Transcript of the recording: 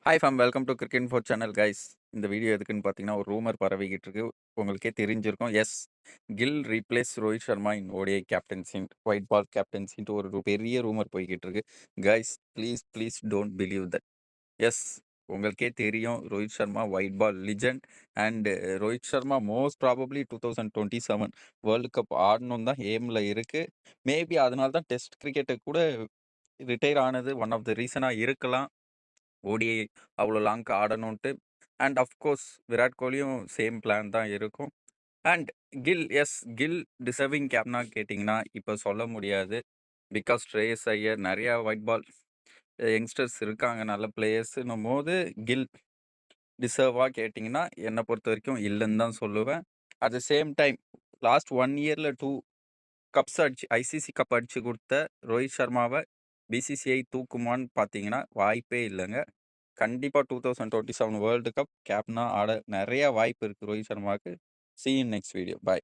Hi fam welcome to cricket info channel guys. இந்த video எதுக்குன்னு பார்த்தீங்கன்னா, ஒரு ரூமர் பரவிக்கிட்டு இருக்கு. உங்களுக்கே தெரிஞ்சிருக்கும். Yes, Gill replace Rohit Sharma in ODI கேப்டன்சின்ட்டு, ஒயிட் பால் கேப்டன்சின்ட்டு ஒரு பெரிய ரூமர் போய்க்கிட்டு இருக்கு. Guys, please please don't believe that. Yes, உங்களுக்கே தெரியும் Rohit Sharma white ball legend and Rohit Sharma most probably 2027 world cup ஆடணும்னு தான் எய்மில் இருக்கு. மேபி அதனால தான் டெஸ்ட் கிரிக்கெட்டை கூட ரிட்டையர் ஆனது ஒன் ஆஃப் த ரீசனாக இருக்கலாம். ஓடிஐ அவ்வளோ லாங்க்கு ஆடணுன்ட்டு. அண்ட் அஃப்கோர்ஸ் விராட் கோலியும் சேம் பிளான் தான் இருக்கும். அண்ட் கில் டிசர்விங் கேப்னா கேட்டிங்கன்னா இப்போ சொல்ல முடியாது. பிகாஸ் ஸ்ரேயஸ் ஐயர் நிறையா ஒயிட் பால் யங்ஸ்டர்ஸ் இருக்காங்க, நல்ல பிளேயர்ஸுன்னும் போது கில் டிசர்வாக கேட்டிங்கன்னா என்னை பொறுத்த வரைக்கும் இல்லைன்னு தான் சொல்லுவேன். At the same time last 1 இயரில் 2 கப்ஸ் அடிச்சு ஐசிசி கப் அடிச்சு கொடுத்த ரோஹித் சர்மாவை பிசிசிஐ தூக்குமான்னு பார்த்தீங்கன்னா வாய்ப்பே இல்லைங்க. கண்டிப்பாக 2027 வேர்ல்டு கப் கேப்னா ஆட நிறைய வாய்ப்பு இருக்குது Rohit சர்மாவுக்கு. See you in next video. Bye.